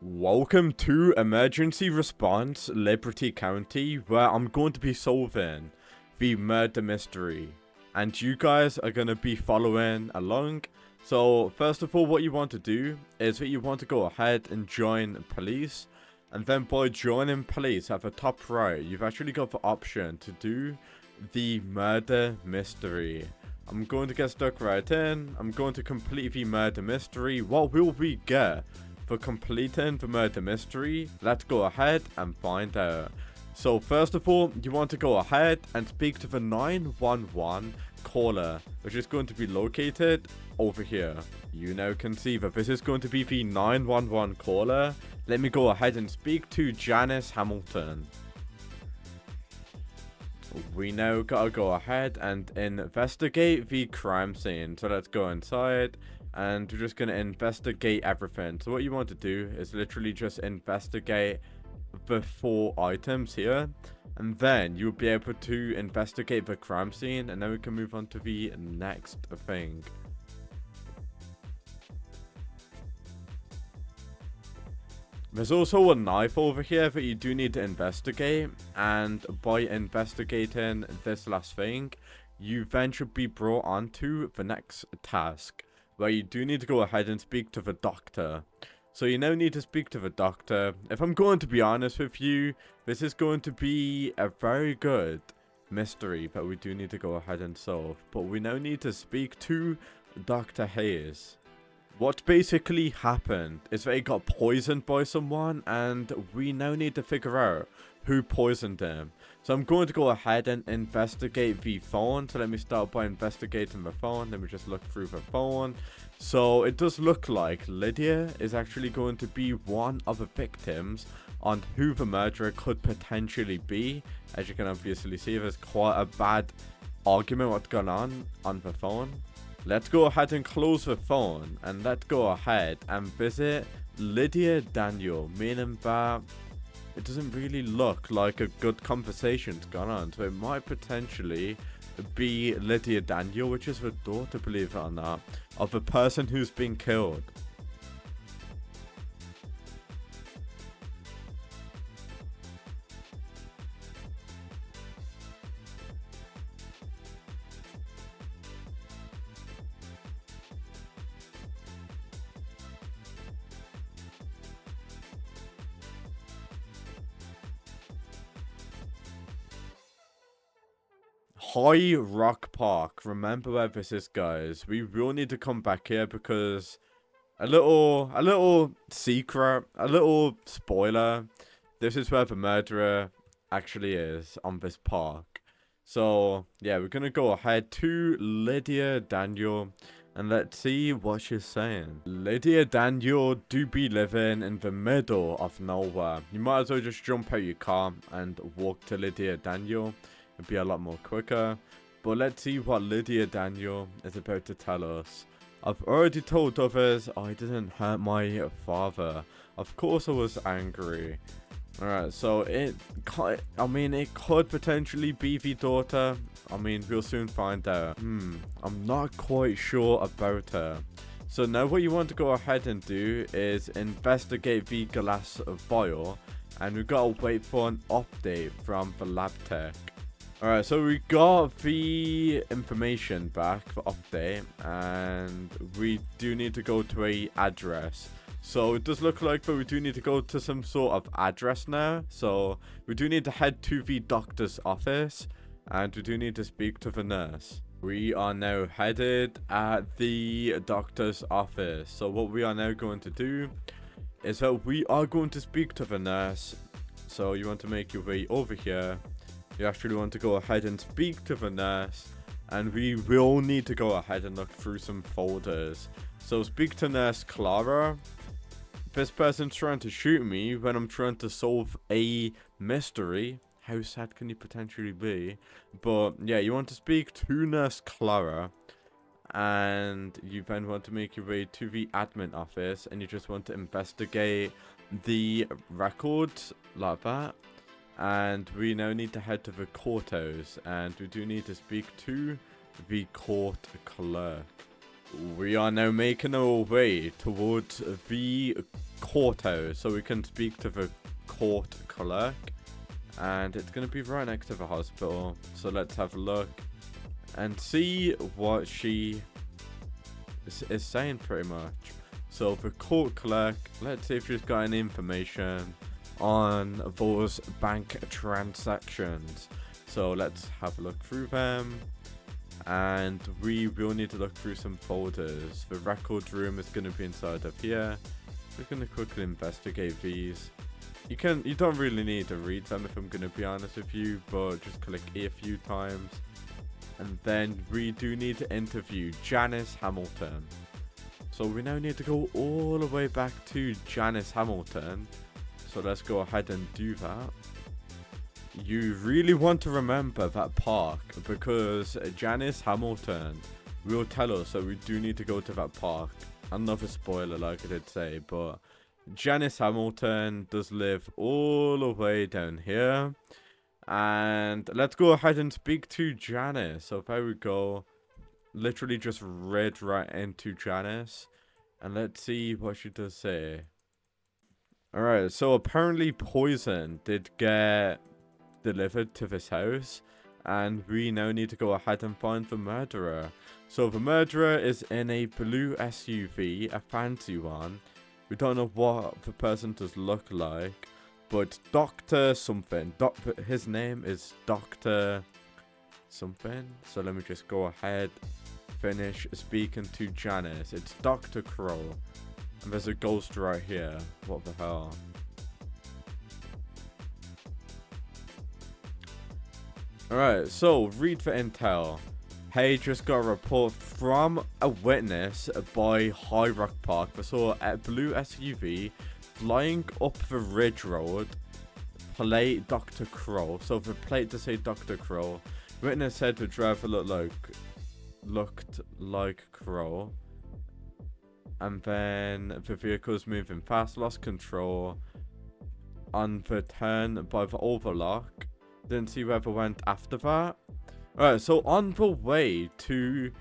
Welcome to Emergency Response, Liberty County, where I'm going to be solving the murder mystery. And you guys are going to be following along. So, first of all, what you want to do is that you want to go ahead and join police. And then by joining police at the top right, you've actually got the option to do the murder mystery. I'm going to get stuck right in. I'm going to complete the murder mystery. What will we get for completing the murder mystery? Let's go ahead and find out. So first of all, you want to go ahead and speak to the 911 caller, which is going to be located over here. You now can see that this is going to be the 911 caller. Let me go ahead and speak to Janice Hamilton. We now gotta go ahead and investigate the crime scene. So let's go inside. And we're just going to investigate everything. So what you want to do is literally just investigate the 4 items here. And then you'll be able to investigate the crime scene. And then we can move on to the next thing. There's also a knife over here that you do need to investigate. And by investigating this last thing, you then should be brought on to the next task, where you do need to go ahead and speak to the doctor. So you now need to speak to the doctor. If I'm going to be honest with you, this is going to be a very good mystery that we do need to go ahead and solve. But we now need to speak to Dr. Hayes. What basically happened is that he got poisoned by someone, and we now need to figure out who poisoned him. So I'm going to go ahead and investigate the phone. So let me start by investigating the phone. Let me just look through the phone. So it does look like Lydia is actually going to be one of the victims on who the murderer could potentially be. As you can obviously see, there's quite a bad argument what's going on the phone. Let's go ahead and close the phone, and let's go ahead and visit Lydia Daniel, meaning that it doesn't really look like a good conversation's gone on. So it might potentially be Lydia Daniel, which is the daughter, believe it or not, of the person who's been killed. High Rock Park. Remember where this is, guys. We will need to come back here because a little secret, a little spoiler. This is where the murderer actually is, on this park. So yeah, we're gonna go ahead to Lydia Daniel and let's see what she's saying. Lydia Daniel do be living in the middle of nowhere. You might as well just jump out your car and walk to Lydia Daniel. It'd be a lot more quicker. But let's see what Lydia Daniel is about to tell us. I've already told others I didn't hurt my father. Of course I was angry. Alright, so it could potentially be the daughter. I mean, we'll soon find out. I'm not quite sure about her. So now what you want to go ahead and do is investigate the glass vial. And we've got to wait for an update from the lab tech. Alright, so we got the information back for update, and we do need to go to a address. So it does look like that we do need to go to some sort of address now. So we do need to head to the doctor's office, and we do need to speak to the nurse. We are now headed at the doctor's office. So what we are now going to do is that we are going to speak to the nurse. So you want to make your way over here. You actually want to go ahead and speak to the nurse, and we will need to go ahead and look through some folders. So speak to Nurse Clara. This person's trying to shoot me when I'm trying to solve a mystery. How sad can you potentially be? But yeah, you want to speak to Nurse Clara, and you then want to make your way to the admin office, and you just want to investigate the records like that. And we now need to head to the courthouse, and we do need to speak to the court clerk. We are now making our way towards the courthouse, so we can speak to the court clerk. And it's going to be right next to the hospital. So let's have a look and see what she is saying pretty much. So the court clerk, let's see if she's got any information on those bank transactions. So let's have a look through them. And we will need to look through some folders. The record room is going to be inside of here. We're going to quickly investigate these. You don't really need to read them if I'm going to be honest with you, but just click E a few times. And then we do need to interview Janice Hamilton. So we now need to go all the way back to Janice Hamilton. So let's go ahead and do that. You really want to remember that park, because Janice Hamilton will tell us that we do need to go to that park. Another spoiler like I did say, but Janice Hamilton does live all the way down here. And let's go ahead and speak to Janice. So there we go. Literally just read right into Janice. And let's see what she does say. Alright, so apparently poison did get delivered to this house. And we now need to go ahead and find the murderer. So the murderer is in a blue SUV, a fancy one. We don't know what the person does look like, but Dr. something. His name is Dr. something. So let me just go ahead, finish speaking to Janice. It's Dr. Crow. And there's a ghost right here. What the hell? Alright, so read the intel. Hey, just got a report from a witness by High Rock Park. They saw a blue SUV flying up the ridge road. Plate Dr. Crow. So the plate to say Dr. Crow. Witness said the driver looked like Crow. And then the vehicle's moving fast, lost control on the turn by the overlock. Didn't see whoever went after that. Alright, so on the way to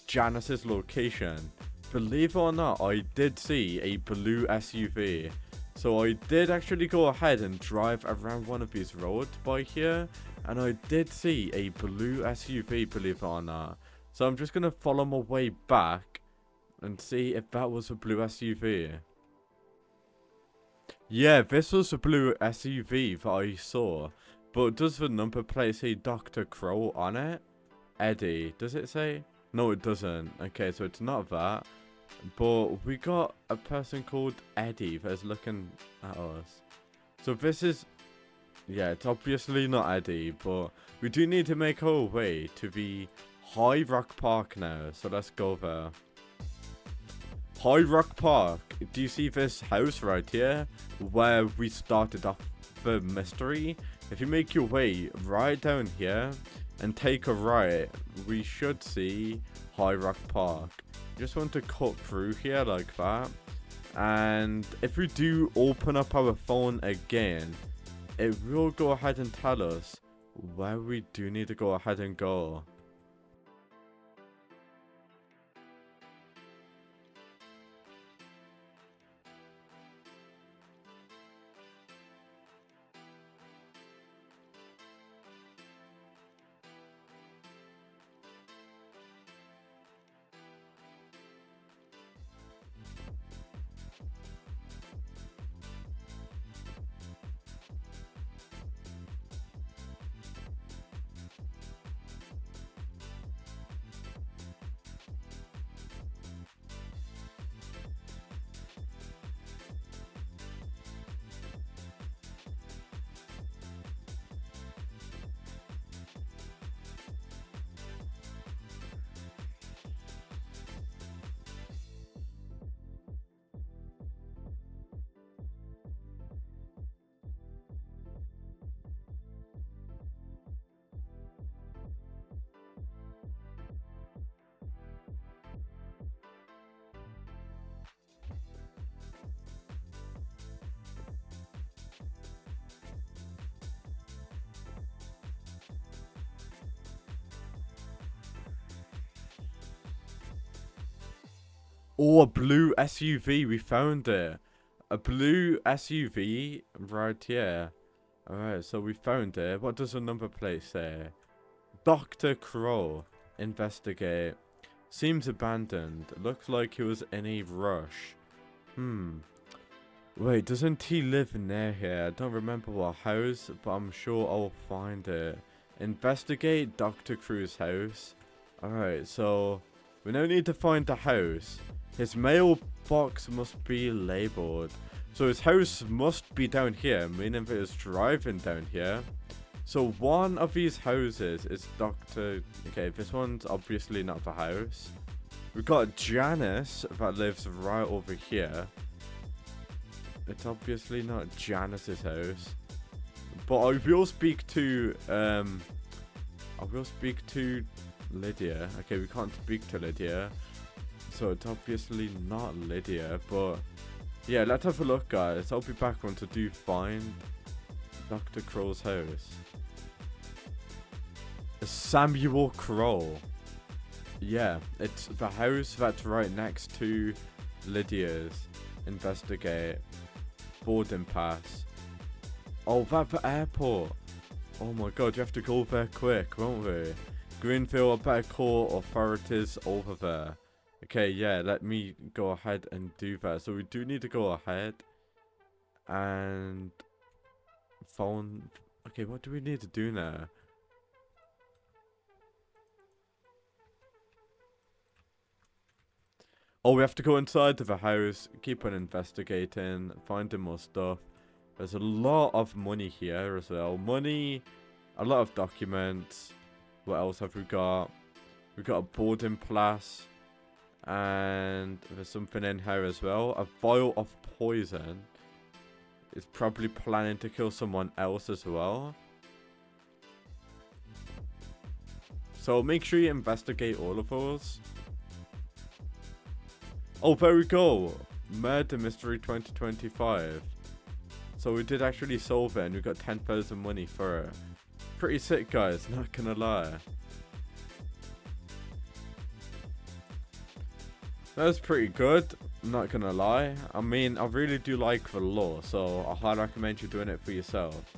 Janice's location, believe it or not, I did see a blue SUV. So I did actually go ahead and drive around one of these roads by here, and I did see a blue SUV, believe it or not. So I'm just going to follow my way back and see if that was a blue SUV. Yeah, this was a blue SUV that I saw. But does the number plate say Dr. Crow on it? Eddie, does it say? No, it doesn't. Okay, so it's not that. But we got a person called Eddie that's looking at us. So this is... yeah, it's obviously not Eddie, but we do need to make our way to the High Rock Park now. So let's go there. High Rock Park. Do you see this house right here? Where we started off the mystery? If you make your way right down here and take a right, we should see High Rock Park. Just want to cut through here like that. And if we do open up our phone again, it will go ahead and tell us where we do need to go ahead and go. Oh, a blue SUV. We found it. A blue SUV right here. Alright, so we found it. What does the number plate say? Dr. Crow. Investigate. Seems abandoned. Looks like he was in a rush. Wait, doesn't he live near here? I don't remember what house, but I'm sure I'll find it. Investigate Dr. Crow's house. Alright, so we now need to find the house. His mailbox must be labeled. So his house must be down here, meaning that it's driving down here. So one of these houses is Dr. Okay, this one's obviously not the house. We've got Janice that lives right over here. It's obviously not Janice's house. But I will speak to Lydia. Okay, we can't speak to Lydia. So it's obviously not Lydia, but yeah, let's have a look, guys. I'll be back once I do find Dr. Crow's house. Samuel Crow. Yeah, it's the house that's right next to Lydia's. Investigate. Boarding pass. Oh, that's the airport. Oh my god, you have to go there quick, won't we? Greenfield, I better call authorities over there. Okay, yeah, let me go ahead and do that. So we do need to go ahead and phone. Okay, what do we need to do now? Oh, we have to go inside of the house, keep on investigating, finding more stuff. There's a lot of money here as well. Money, a lot of documents. What else have we got? We've got a boarding pass. And there's something in here as well. A vial of poison. It's probably planning to kill someone else as well. So make sure you investigate all of those. Oh, there we go. Murder Mystery 2025. So we did actually solve it and we got 10,000 money for it. Pretty sick, guys, not gonna lie. That was pretty good, not gonna lie. I mean, I really do like the lore, so I highly recommend you doing it for yourself.